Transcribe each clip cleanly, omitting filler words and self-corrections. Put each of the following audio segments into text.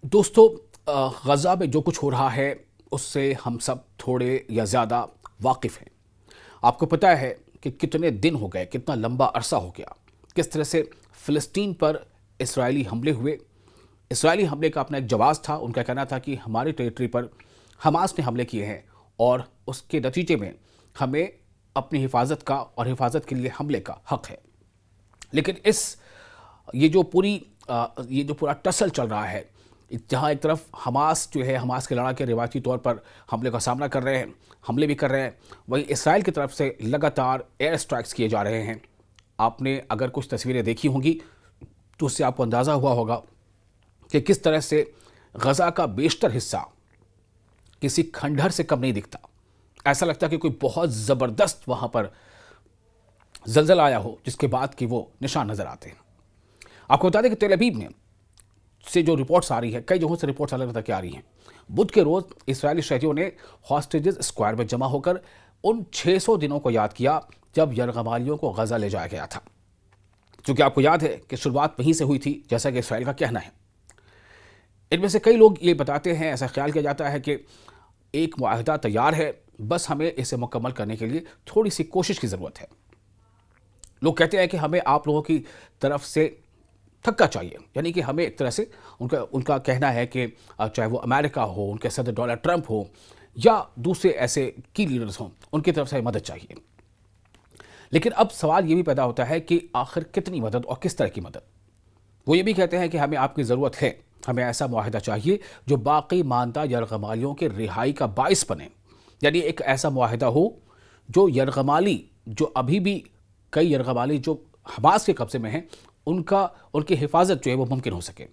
دوستو، غزہ میں جو کچھ ہو رہا ہے اس سے ہم سب تھوڑے یا زیادہ واقف ہیں۔ آپ کو پتہ ہے کہ کتنے دن ہو گئے، کتنا لمبا عرصہ ہو گیا، کس طرح سے فلسطین پر اسرائیلی حملے ہوئے۔ اسرائیلی حملے کا اپنا ایک جواز تھا، ان کا کہنا تھا کہ ہماری ٹیریٹری پر حماس نے حملے کیے ہیں اور اس کے نتیجے میں ہمیں اپنی حفاظت کا اور حفاظت کے لیے حملے کا حق ہے۔ لیکن یہ جو پورا ٹسل چل رہا ہے، جہاں ایک طرف حماس جو ہے، حماس کے لڑاکے روایتی طور پر حملے کا سامنا کر رہے ہیں، حملے بھی کر رہے ہیں، وہیں اسرائیل کی طرف سے لگاتار ایئر اسٹرائکس کیے جا رہے ہیں۔ آپ نے اگر کچھ تصویریں دیکھی ہوں گی تو اس سے آپ کو اندازہ ہوا ہوگا کہ کس طرح سے غزہ کا بیشتر حصہ کسی کھنڈر سے کم نہیں دکھتا۔ ایسا لگتا ہے کہ کوئی بہت زبردست وہاں پر زلزلہ آیا ہو، جس کے بعد کہ وہ نشان نظر آتے ہیں۔ آپ کو بتا دیں کہ تیل ابیب میں سے جو رپورٹس آ رہی ہیں، کئی جگہوں سے رپورٹس الگ کیا آ رہی ہیں، بدھ کے روز اسرائیلی شہریوں نے ہاسٹیجز اسکوائر میں جمع ہو کر ان 600 دنوں کو یاد کیا جب یرغمالیوں کو غزہ لے جایا گیا تھا۔ چونکہ آپ کو یاد ہے کہ شروعات وہیں سے ہوئی تھی، جیسا کہ اسرائیل کا کہنا ہے۔ ان میں سے کئی لوگ یہ بتاتے ہیں، ایسا خیال کیا جاتا ہے کہ ایک معاہدہ تیار ہے، بس ہمیں اسے مکمل کرنے کے لیے تھوڑی سی کوشش کی ضرورت ہے۔ لوگ کہتے ہیں کہ ہمیں آپ لوگوں کی طرف سے تھکا چاہیے، یعنی کہ ہمیں ایک طرح سے ان کا کہنا ہے کہ چاہے وہ امریکہ ہو، ان کے صدر ڈونلڈ ٹرمپ ہو یا دوسرے ایسے کی لیڈرز ہوں، ان کی طرف سے مدد چاہیے۔ لیکن اب سوال یہ بھی پیدا ہوتا ہے کہ آخر کتنی مدد اور کس طرح کی مدد؟ وہ یہ بھی کہتے ہیں کہ ہمیں آپ کی ضرورت ہے، ہمیں ایسا معاہدہ چاہیے جو باقی ماندہ یرغمالیوں کے رہائی کا باعث بنے، یعنی ایک ایسا معاہدہ ہو جو یرغمالی، جو ابھی بھی کئی یرغمالی جو حماس کے قبضے میں ہیں، ان کی حفاظت جو ہے وہ ممکن ہو سکے۔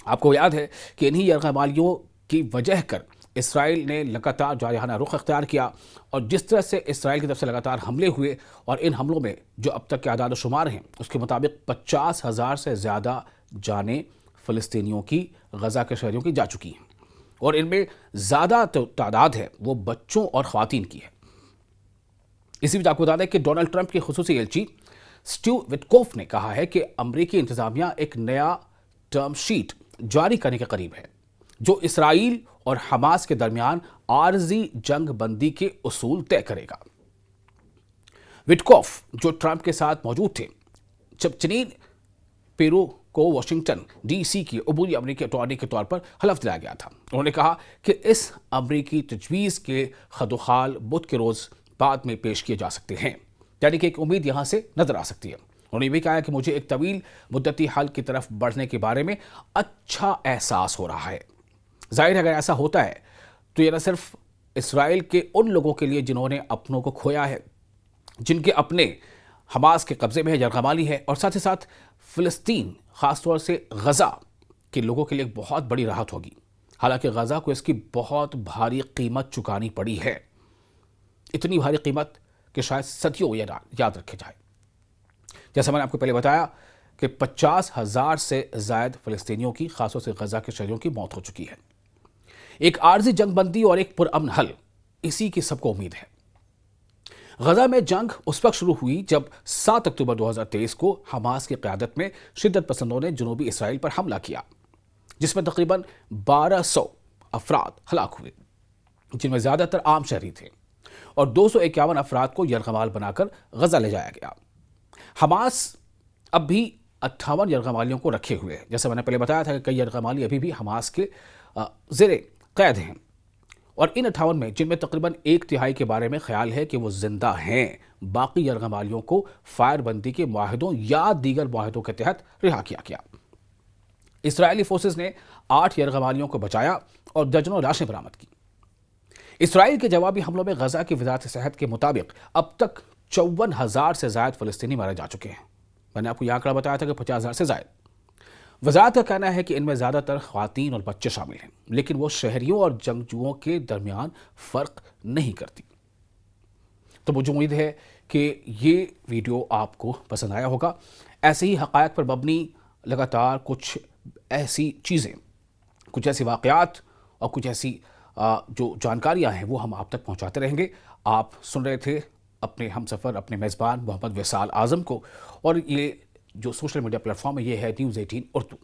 آپ کو یاد ہے کہ انہی یرغمالیوں کی وجہ کر اسرائیل نے لگاتار جارحانہ رخ اختیار کیا، اور جس طرح سے اسرائیل کی طرف سے لگاتار حملے ہوئے، اور ان حملوں میں جو اب تک کے اعداد و شمار ہیں اس کے مطابق 50,000 سے زیادہ جانیں فلسطینیوں کی، غزہ کے شہریوں کی جا چکی ہیں، اور ان میں زیادہ تعداد ہے وہ بچوں اور خواتین کی ہے۔ اسی وجہ آپ کو بتا دیں کہ ڈونلڈ ٹرمپ کے خصوصی ایلچی اسٹیو وٹکوف نے کہا ہے کہ امریکی انتظامیہ ایک نیا ٹرم شیٹ جاری کرنے کے قریب ہے جو اسرائیل اور حماس کے درمیان عارضی جنگ بندی کے اصول طے کرے گا۔ وٹکوف جو ٹرمپ کے ساتھ موجود تھے جب چنین پیرو کو واشنگٹن ڈی سی کی عبوری امریکی اٹارنی کے طور پر حلف دلایا گیا تھا، انہوں نے کہا کہ اس امریکی تجویز کے خد و خال بدھ کے روز بعد میں پیش کیے جا سکتے ہیں، یعنی کہ ایک امید یہاں سے نظر آ سکتی ہے۔ انہوں نے بھی کہا کہ مجھے ایک طویل مدتی حل کی طرف بڑھنے کے بارے میں اچھا احساس ہو رہا ہے۔ ظاہر ہے اگر ایسا ہوتا ہے تو یہ نہ صرف اسرائیل کے ان لوگوں کے لیے جنہوں نے اپنوں کو کھویا ہے، جن کے اپنے حماس کے قبضے میں ہے، یرغمالی ہے، اور ساتھ ہی ساتھ فلسطین، خاص طور سے غزہ کے لوگوں کے لیے ایک بہت بڑی راحت ہوگی۔ حالانکہ غزہ کو اس کی بہت بھاری قیمت چکانی پڑی ہے، اتنی بھاری قیمت کہ شاید صدیوں یاد رکھے جائے۔ جیسا میں نے آپ کو پہلے بتایا کہ 50,000 سے زائد فلسطینیوں کی، خاص طور سے غزہ کے شہریوں کی موت ہو چکی ہے۔ ایک عارضی جنگ بندی اور ایک پرامن حل، اسی کی سب کو امید ہے۔ غزہ میں جنگ اس وقت شروع ہوئی جب 7 اکتوبر 2023 کو حماس کی قیادت میں شدت پسندوں نے جنوبی اسرائیل پر حملہ کیا، جس میں تقریباً 1200 افراد ہلاک ہوئے، جن میں زیادہ تر عام شہری تھے، اور 251 افراد کو یرغمال بنا کر غزہ لے جایا گیا۔ حماس اب بھی 58 یرغمالیوں کو رکھے ہوئے ہیں، جیسے میں نے پہلے بتایا تھا کہ کئی یرغمالی ابھی بھی حماس کے زیر قید ہیں، اور ان 58 میں جن میں تقریباً 1/3 کے بارے میں خیال ہے کہ وہ زندہ ہیں، باقی یرغمالیوں کو فائر بندی کے معاہدوں یا دیگر معاہدوں کے تحت رہا کیا گیا۔ اسرائیلی فورسز نے 8 یرغمالیوں کو بچایا اور درجنوں لاشیں برآمد کی۔ اسرائیل کے جوابی حملوں میں غزہ کی وزارت صحت کے مطابق اب تک 54,000 سے زائد فلسطینی مارے جا چکے ہیں۔ میں نے آپ کو یہ آنکڑا بتایا تھا کہ 50,000 سے زائد۔ وزارت کا کہنا ہے کہ ان میں زیادہ تر خواتین اور بچے شامل ہیں، لیکن وہ شہریوں اور جنگجوؤں کے درمیان فرق نہیں کرتی۔ تو مجھے امید ہے کہ یہ ویڈیو آپ کو پسند آیا ہوگا۔ ایسے ہی حقائق پر مبنی لگاتار کچھ ایسی چیزیں، کچھ ایسی واقعات اور کچھ ایسی جو جانکاریاں ہیں وہ ہم آپ تک پہنچاتے رہیں گے۔ آپ سن رہے تھے اپنے ہم سفر، اپنے میزبان محمد وصال اعظم کو، اور یہ جو سوشل میڈیا پلیٹ فارم ہے یہ ہے نیوز 18 اردو۔